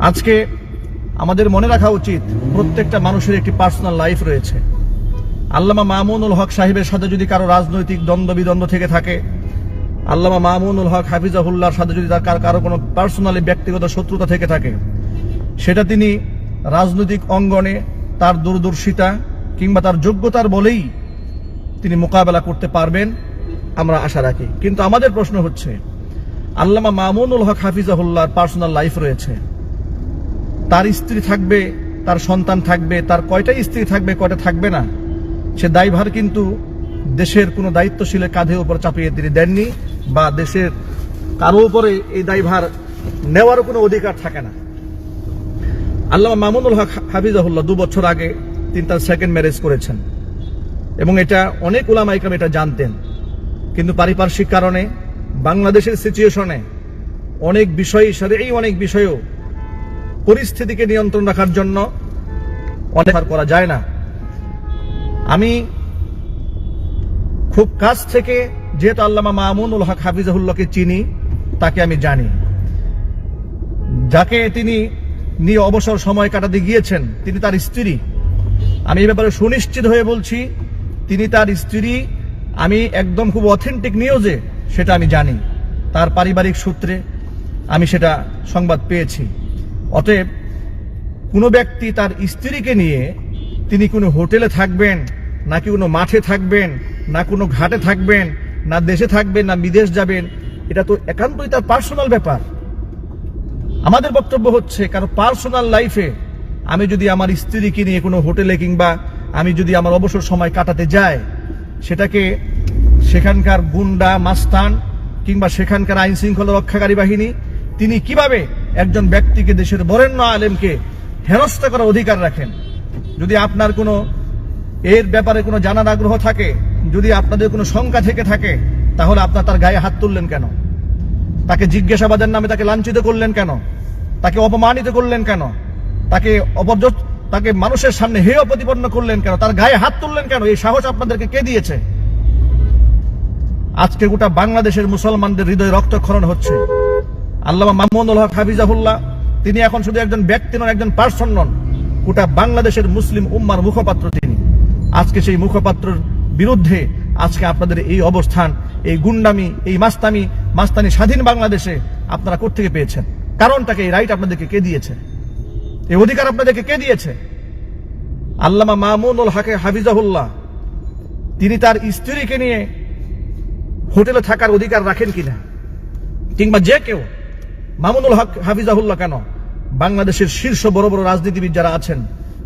আজকে আমাদের মনে রাখা উচিত প্রত্যেকটা মানুষের একটি পার্সোনাল লাইফ রয়েছে। আল্লামা মামুনুল হক সাহেবের সাথে যদি কারো রাজনৈতিক দ্বন্দ্ব বিদ্বন্দ্ব থেকে থাকে, আল্লামা মামুনুল হক হাফিজাহুল্লাহর সাথে যদি তার কারো কোনো পার্সোনালি ব্যক্তিগত শত্রুতা থেকে থাকে, সেটা তিনি রাজনৈতিক অঙ্গনে তার দূরদর্শিতা কিংবা তার যোগ্যতার বলেই তিনি মোকাবেলা করতে পারবেন, আমরা আশা রাখি। কিন্তু আমাদের প্রশ্ন হচ্ছে, আল্লামা মামুনুল হক হাফিজাহুল্লাহর পার্সোনাল লাইফ রয়েছে, তার স্ত্রী থাকবে, তার সন্তান থাকবে, তার কয়টা স্ত্রী থাকবে কয়টা থাকবে না, সে দায়ভার কিন্তু দেশের কোনো দায়িত্বশীলের কাঁধের উপর চাপিয়ে তিনি দেননি, বা দেশের কারো উপরে এই দায়ভার নেওয়ারও কোনো অধিকার থাকে না। আল্লামা মামুনুল হক হাফিজাহুল্লাহ 2 বছর আগে তিনি তার সেকেন্ড ম্যারেজ করেছেন, এবং এটা অনেক উলামা ইকরাম এটা জানতেন, কিন্তু পারিপার্শ্বিক কারণে বাংলাদেশের সিচুয়েশনে অনেক বিষয়েও পরিস্থিতিকে নিয়ন্ত্রণ রাখার জন্য অনেক করা যায় না। আমি খুব কাছ থেকে যেহেতু আল্লামা মামুনুল হক হাফিজাহুল্লাহকে চিনি, তাকে আমি জানি, যাকে তিনি নিয়ে অবসর সময় কাটাতে গিয়েছেন তিনি তার স্ত্রী। আমি এই ব্যাপারে সুনিশ্চিত হয়ে বলছি, তিনি তার স্ত্রী। আমি একদম খুব অথেন্টিক নিউজে সেটা আমি জানি, তার পারিবারিক সূত্রে আমি সেটা সংবাদ পেয়েছি। অতএব কোনো ব্যক্তি তার স্ত্রীকে নিয়ে তিনি কোনো হোটেলে থাকবেন, নাকি কোনো মাঠে থাকবেন, না কোনো ঘাটে থাকবেন, না দেশে থাকবেন, না বিদেশ যাবেন, এটা তো একান্তই তার পার্সোনাল ব্যাপার। আমাদের বক্তব্য হচ্ছে, কারো পার্সোনাল লাইফে আমি যদি আমার স্ত্রীকে নিয়ে কোনো হোটেলে কিংবা আমি যদি আমার অবসর সময় কাটাতে যাই, সেটাকে সেখানকার গুন্ডা মাস্তান কিংবা সেখানকার আইন শৃঙ্খলা রক্ষাকারী বাহিনী তিনি কিভাবে একজন ব্যক্তিকে, দেশের বরেণ্য আলেমকে হেনস্থা করার অধিকার রাখেন? যদি আপনার কোনো এর ব্যাপারে কোনো জানার আগ্রহ থাকে, যদি আপনাদের কোনো শঙ্কা থেকে থাকে, তাহলে আপনার তার গায়ে হাত তুললেন কেন? তাকে জিজ্ঞাসাবাদের নামে তাকে লাঞ্ছিত করলেন কেন? তাকে অপমানিত করলেন কেন? তাকে মানুষের সামনে হেয় প্রতিপন্ন করলেন কেন? তার গায়ে হাত তুললেন কেন? এই সাহস আপনাদেরকে কে দিয়েছে? আজকে গোটা বাংলাদেশের মুসলমানদের হৃদয়ে রক্তক্ষরণ হচ্ছে। আল্লামা মামুনুল হক হাফিজাহুল্লাহ তিনি এখন শুধু একজন ব্যক্তি নন, একজন পার্সন নন, গোটা বাংলাদেশের মুসলিম উম্মার মুখপাত্র তিনি। আজকে সেই মুখপাত্রের বিরুদ্ধে আজকে আপনাদের এই অবস্থান, এই গুন্ডামি, এই মাস্তানি স্বাধীন বাংলাদেশে আপনারা কোত্থেকে পেয়েছেন? কারণটাকে, এই রাইট আপনাদেরকে কে দিয়েছে? এই অধিকার আপনাদেরকে কে দিয়েছে? আল্লামা মামুনুল হক হাফিজাহুল্লাহ তিনি তার স্ত্রীকে নিয়ে হোটেলে থাকার অধিকার রাখেন কিনা? কিংবা যে কেউ, মামুনুল হক হাফিজাহুল্লাহ কেন, বাংলাদেশের শীর্ষ বড় বড় রাজনীতিবিদ যারা আছেন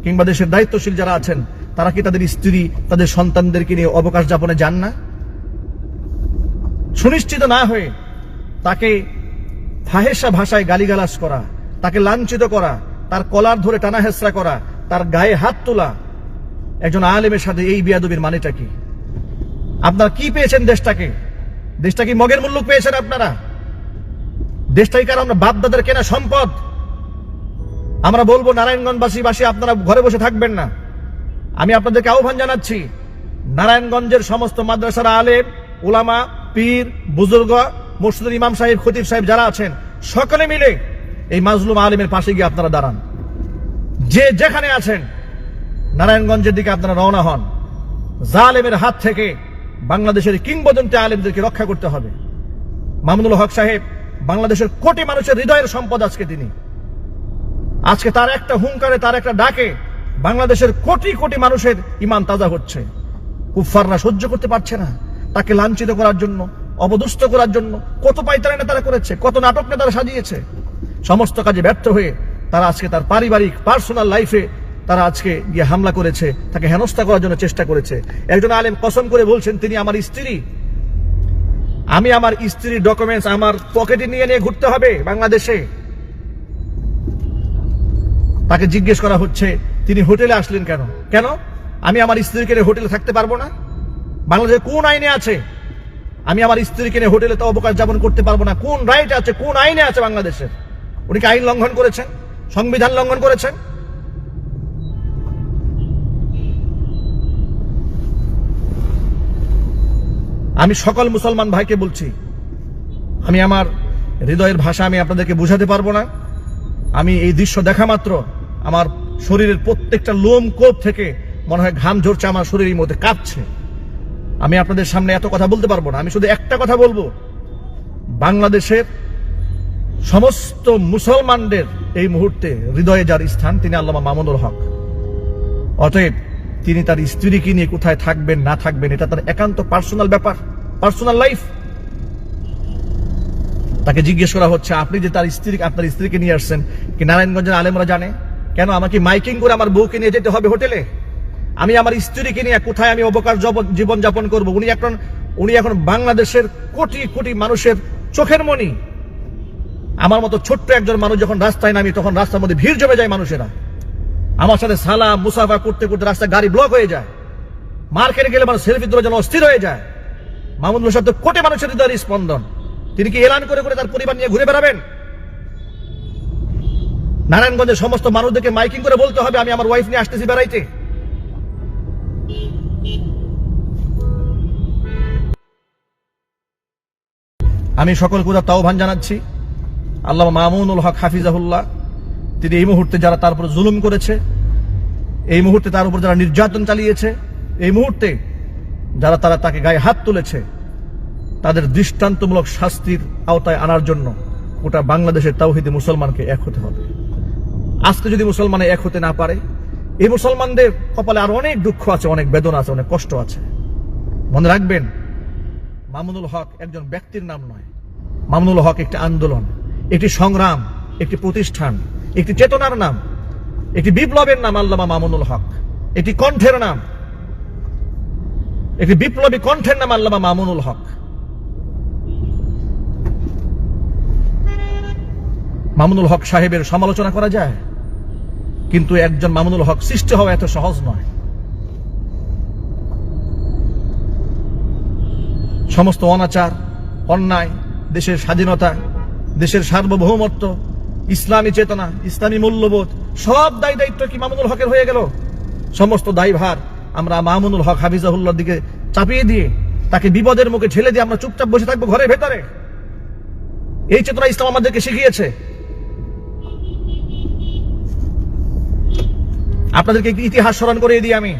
কিংবা দেশের দায়িত্বশীল যারা আছেন, তারা কি তাদের স্ত্রী, তাদের সন্তানদেরকে নিয়ে অবকাশ যাপনে যান না? সুনিশ্চিত না হয়ে তাকে ফাহেসা ভাষায় গালিগালাজ করা, তাকে লাঞ্ছিত করা, তার কলার ধরে টানা হেসরা করা, তার গায়ে হাত তোলা একজন আলেমের সাথে এই বেয়াদবির মানেটা কি? আপনারা কি পেয়েছেন দেশটাকে? দেশটা কি মগের মুল্লুক পেয়েছেন আপনারা? দেশটাই কারণ বাপদাদের কেনা সম্পদ। আমরা বলবো, নারায়ণগঞ্জবাসী আপনারা ঘরে বসে থাকবেন না। আমি আপনাদেরকে আহ্বান জানাচ্ছি, নারায়ণগঞ্জের সমস্ত মাদ্রাসার আলেম, উলামা, পীর, বুজুর্গ, মসজিদের ইমাম সাহেব, খতিব সাহেব যারা আছেন, সকলে মিলে এই মাজলুম আলেমের পাশে গিয়ে আপনারা দাঁড়ান। যে যেখানে আছেন নারায়ণগঞ্জের দিকে আপনারা রওনা হন। জালেমের হাত থেকে বাংলাদেশের কিংবদন্তি আলেমদেরকে রক্ষা করতে হবে। মামুনুল হক সাহেব বাংলাদেশের কোটি মানুষের হৃদয়ের সম্পদ। আজকে তার একটা হুঙ্কারে, তার একটা ডাকে বাংলাদেশের কোটি কোটি মানুষের ঈমান তাজা হচ্ছে। কুফফাররা সহ্য করতে পারছে না, তাকে লাঞ্ছিত করার জন্য, অপদস্থ করার জন্য কত পায়তারানা তারা করেছে, কত নাটক না তারা সাজিয়েছে। সমস্ত কাজে ব্যর্থ হয়ে তারা আজকে তার পারিবারিক পার্সোনাল লাইফে তারা আজকে গিয়ে হামলা করেছে, তাকে হেনস্থা করার জন্য চেষ্টা করেছে। একজন আলেম কসম করে বলছেন, তিনি আমার স্ত্রী, আমি আমার স্ত্রীর ডকুমেন্টস আমার পকেটে নিয়ে ঘুরতে হবে বাংলাদেশে। তাকে জিজ্ঞেস করা হচ্ছে তিনি হোটেলে আসলেন কেন? কেন আমি আমার স্ত্রীকে নিয়ে হোটেলে থাকতে পারবো না? বাংলাদেশে কোন আইনে আছে আমি আমার স্ত্রীকে নিয়ে হোটেলে তো অবকাশ যাপন করতে পারবো না? কোন রাইট আছে, কোন আইনে আছে বাংলাদেশের? উনি কি আইন লঙ্ঘন করেছেন? সংবিধান লঙ্ঘন করেছেন? আমি সকল মুসলমান ভাইকে বলছি, আমি আমার হৃদয়ের ভাষা আমি আপনাদেরকে বুঝাতে পারবো না, আমি এই দৃশ্য দেখা মাত্র আমার শরীরের প্রত্যেকটা লোম কোপ থেকে মনে হয় ঘাম ঝরছে, আমার শরীরের মধ্যে কাঁপছে। আমি আপনাদের সামনে এত কথা বলতে পারবো না, আমি শুধু একটা কথা বলবো, বাংলাদেশের সমস্ত মুসলমানদের এই মুহূর্তে হৃদয়ে যার স্থান তিনি আল্লামা মামুনুল হক। অতএব তিনি তার স্ত্রীকে নিয়ে কোথায় থাকবেন না থাকবেন এটা তার একান্ত পার্সোনাল ব্যাপার, পার্সোনাল লাইফ। তাকে জিজ্ঞেস করা হচ্ছে, আপনি যে আপনার স্ত্রীকে নিয়ে আসছেন কি নারায়ণগঞ্জের আলেমরা জানে? কেন আমাকে মাইকিং করে আমার বউকে নিয়ে যেতে হবে হোটেলে? আমি আমার স্ত্রীকে নিয়ে কোথায় আমি অবকাশ জীবন যাপন করব? উনি এখন বাংলাদেশের কোটি কোটি মানুষের চোখের মণি। আমার মতো ছোট্ট একজন মানুষ যখন রাস্তায় নামি তখন রাস্তার মধ্যে ভিড় জমে যায় মানুষেরা, আমার সাথে সালাম মুসাফা করতে করতে রাস্তায় গাড়ি ব্লক হয়ে যায়, মার্কেটে গেলে মানুষ সেলফি তোলার জন্য অস্থির হয়ে যায়। মামুনুল সাহেব তো কোটি মানুষের হৃদয়ের স্পন্দন, তিনি কি এলান করে করে তার পরিবার নিয়ে ঘুরে বেড়াবেন? নারায়ণগঞ্জের সমস্ত মানুষদেরকে মাইকিং করে বলতে হবে আমি আমার ওয়াইফ নিয়ে আসতেছি বেড়াইতে? আমি সকল কুদা তাওবান জানাচ্ছি, আল্লামা মামুনুল হক হাফিজাহুল্লাহ তিনি এই মুহূর্তে যারা তার উপর জুলুম করেছে, এই মুহূর্তে তার উপর যারা নির্যাতন চালিয়েছে, এই মুহূর্তে যারা তাকে গায়ে হাত তুলেছে, তাদের দৃষ্টান্তমূলক শাস্তির আওতায় আনার জন্য গোটা বাংলাদেশের তাওহীদি মুসলমানকে এক হতে হবে। আজকে যদি মুসলমান এক হতে না পারে, এই মুসলমানদের কপালে আর অনেক দুঃখ আছে, অনেক বেদনা আছে, অনেক কষ্ট আছে। মনে রাখবেন, মামুনুল হক একজন ব্যক্তির নাম নয়, মামুনুল হক একটি আন্দোলন, একটি সংগ্রাম, একটি প্রতিষ্ঠান, একটি চেতনার নাম, একটি বিপ্লবের নাম আল্লামা মামুনুল হক, একটি কণ্ঠের নাম, একটি বিপ্লবী কণ্ঠের নাম আল্লামা মামুনুল হক। মামুনুল হক সাহেবের সমালোচনা করা যায়, কিন্তু একজন মামুনুল হক সৃষ্টি হওয়া এত সহজ নয়। সমস্ত অনাচার, অন্যায়, দেশের স্বাধীনতা, দেশের সার্বভৌমত্ব, ইসলামী চেতনা, ইসলামী মূল্যবোধ সব দায়িত্ব কি মামুনুল হকের হয়ে গেল? সমস্ত দায়ভার আমরা মামুনুল হক হাফিজাহুল্লাহর দিকে চাপিয়ে দিয়ে তাকে বিপদের মুখে ঠেলে দিয়ে আমরা চুপচাপ বসে থাকবো ঘরের ভেতরে? এই চেতনা ইসলাম আমাদেরকে শিখিয়েছে। আপনাদেরকে একটি ইতিহাস স্মরণ করিয়ে দিই আমি।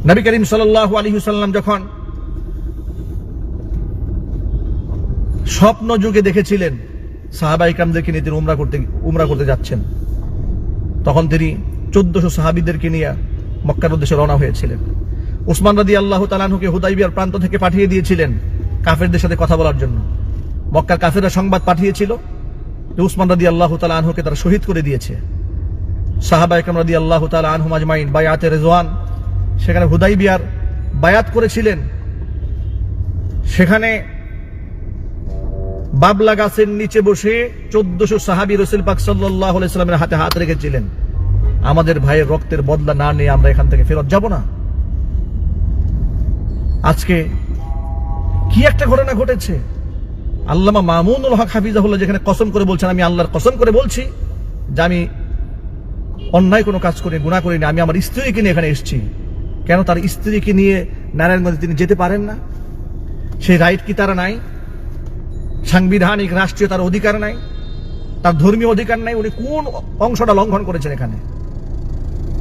নবী করিম সাল্লাল্লাহু আলাইহি ওয়াসাল্লাম যখন স্বপ্ন যুগে দেখেছিলেন সাহাবা ইকরামদেরকে নিয়ে তিনি উমরা করতে যাচ্ছেন, তখন তিনি 1400 সাহাবীদেরকে নিয়ে মক্কার উদ্দেশ্যে রওনা হয়েছিলেন। উসমান রাদিয়াল্লাহু তাআলা আনহুকে হুদাইবিয়ার প্রান্ত থেকে পাঠিয়ে দিয়েছিলেন কাফেরদের সাথে কথা বলার জন্য। মক্কার কাফেররা সংবাদ পাঠিয়েছিল যে উসমান রাদিয়াল্লাহু তাআলা আনহুকে তারা শহীদ করে দিয়েছে। সাহাবা ইকরাম রাদিয়াল্লাহু তাআলা আনহুম আজমাইন বায়াতে রিজওয়ান সেখানে হুদাইবিয়ার বায়াত করেছিলেন। সেখানে বাবলা গাছের নিচে বসে 1400 সাহাবী রাসূল পাক সাল্লাল্লাহু আলাইহি সাল্লামের হাতে হাত রেখেছিলেন, আমাদের ভাইয়ের রক্তের বদলা না নিয়ে আমরা এখান থেকে ফেরত যাব না। আজকে কি একটা ঘটনা ঘটেছে। আল্লামা মামুনুল হক হাফিজাহুল্লাহ যেখানে কসম করে বলছেন, আমি আল্লাহর কসম করে বলছি যে আমি অন্যায় কোনো কাজ করি, গুনাহ করিনি, আমি আমার স্ত্রীকে নিয়ে এখানে এসেছি। কেন তার স্ত্রীকে নিয়ে নারায়ণগঞ্জে তিনি যেতে পারেন না? সেই রাইট কি তারা নাই? সাংবিধানিক রাষ্ট্রীয় তার অধিকার নাই, তার ধর্মীয় অধিকার নাই? উনি কোন অংশটা লঙ্ঘন করেছেন এখানে?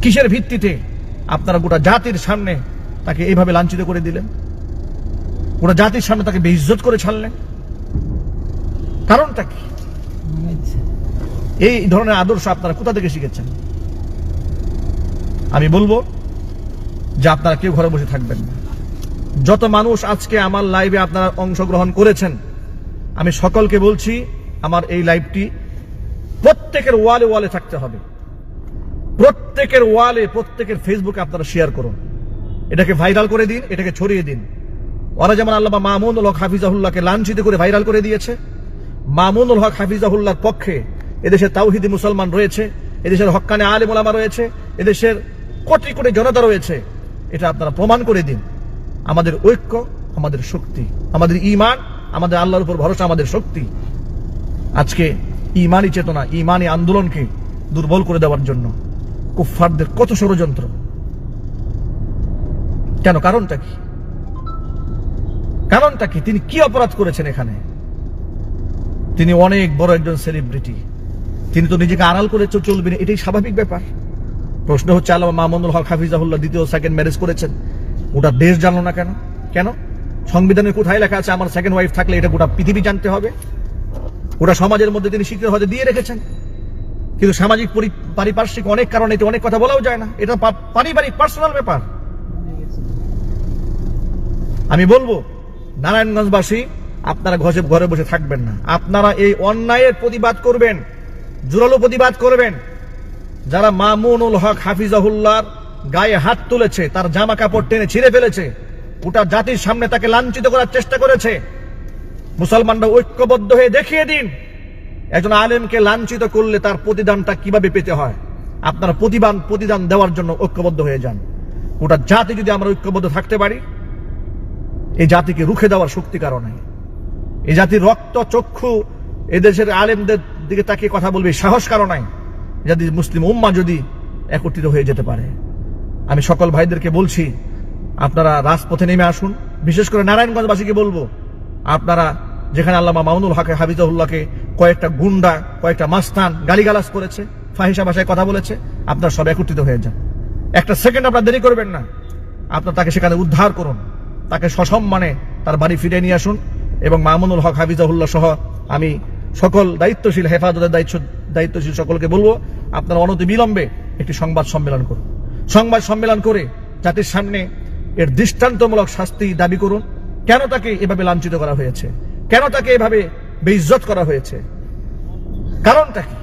কিসের ভিত্তিতে আপনারা গোটা জাতির সামনে তাকে এইভাবে লাঞ্ছিত করে দিলেন? গোটা জাতির সামনে তাকে বেইজ্জত করে ছাড়লেন? কারণটা কি? এই ধরনের আদর্শ আপনারা কোথা থেকে শিখেছেন? আমি বলবো যে আপনারা কেউ ঘরে বসে থাকবেন না। যত মানুষ আজকে আমার লাইভে আপনারা অংশগ্রহণ করেছেন, আমি সকলকে বলছি আমার এই লাইভটি প্রত্যেকের ওয়ালে ওয়ালে থাকতে হবে, প্রত্যেকের ওয়ালে, প্রত্যেকের ফেসবুকে আপনারা শেয়ার করুন, এটাকে ভাইরাল করে দিন, এটাকে ছড়িয়ে দিন। ওরা যেমন আল্লামা মামুনুল হক হাফিজাহুল্লাহকে লাঞ্ছিত করে ভাইরাল করে দিয়েছে, মামুনুল হক হাফিজাহুল্লাহর পক্ষে এদেশের তাওহীদি মুসলমান রয়েছে, এদেশের হক্কানে আলেম ওলামা রয়েছে, এদেশের কোটি কোটি জনতা রয়েছে। এটা আপনারা প্রমাণ করে দিন। আমাদের ঐক্য আমাদের শক্তি, আমাদের ঈমান, আমাদের আল্লাহর উপর ভরসা আমাদের শক্তি। আজকে ঈমানি চেতনা, ঈমানি আন্দোলনকে দুর্বল করে দেওয়ার জন্য কুফফারদের কত ষড়যন্ত্র। কেন? কারণটা কি? কারণটা কি? তিনি কি অপরাধ করেছেন এখানে? তিনি অনেক বড় একজন সেলিব্রিটি, তিনি তো নিজেকে আড়াল করে চলবেন, এটাই স্বাভাবিক ব্যাপার। প্রশ্ন হচ্ছে আল্লামা মামুনুল হক হাফিজাহুল্লাহ দ্বিতীয় সেকেন্ড ম্যারেজ করেছেন, ওটা দেশ জানলো না কেন? কেন সংবিধানের কোথায় লেখা আছে আমার সেকেন্ড ওয়াইফ থাকলে এটা গোটা পৃথিবী জানতে হবে? ওটা সমাজের মধ্যে তিনি স্বীকৃতি হয়তো দিয়ে রেখেছেন, কিন্তু সামাজিক পারিপার্শ্বিক অনেক কারণে এটা অনেক কথা বলাও যায় না, এটা পারিবারিক পার্সোনাল ব্যাপার। আমি বলবো নারায়ণগঞ্জবাসী, আপনারা ঘরে বসে থাকবেন না, আপনারা এই অন্যায়ের প্রতিবাদ করবেন, জোরালো প্রতিবাদ করবেন। যারা মামুনুল হক হাফিজাহুল্লাহর গায়ে হাত তুলেছে, তার জামা কাপড় টেনে ছিঁড়ে ফেলেছে, গোটা জাতির সামনে তাকে লাঞ্ছিত করার চেষ্টা করেছে, মুসলমানরা ঐক্যবদ্ধ হয়ে দেখিয়ে দিন একজন আলেমকে লাঞ্ছিত করলে তার প্রতিদানটা কিভাবে পেতে হয়। আপনারা প্রতিদান দেওয়ার জন্য ঐক্যবদ্ধ হয়ে যান। গোটা জাতি যদি আমরা ঐক্যবদ্ধ থাকতে পারি, এই জাতিকে রুখে দেওয়ার শক্তি কারণে এই জাতির রক্ত চক্ষু এদেশের আলেমদের দিকে তাকিয়ে কথা বলবে সাহস কারণে যদি মুসলিম উম্মাহ যদি একত্রিত হয়ে যেতে পারে। আমি সকল ভাইদেরকে বলছি, আপনারা রাজপথে নেমে আসুন। বিশেষ করে নারায়ণগঞ্জবাসীকে বলবো, আপনারা যেখানে আল্লামা মামুনুল হক হাফিজাহুল্লাহকে কয়েকটা গুন্ডা, কয়েকটা মাস্তান গালিগালাজ করেছে, ফাহিশা ভাষায় কথা বলেছে, আপনারা সব একত্রিত হয়ে যান। একটা সেকেন্ড আপনারা দেরি করবেন না, আপনারা তাকে সেখানে উদ্ধার করুন, তাকে সসম্মানে তার বাড়ি ফিরে নিয়ে আসুন। এবং মামুনুল হক হাফিজাহুল্লাহ সহ আমি সকল দায়িত্বশীল হেফাজতের দায়িত্বশীল সকলকে বলবো, আপনারা অনতিবিলম্বে একটি সংবাদ সম্মেলন করুন। সংবাদ সম্মেলন করে জাতির সামনে এর দৃষ্টান্তমূলক শাস্তি দাবি করুন। কেন তাকে এভাবে লাঞ্ছিত করা হয়েছে, কেন তাকে এভাবে বেইজ্জত করা হয়েছে, কারণটা কি?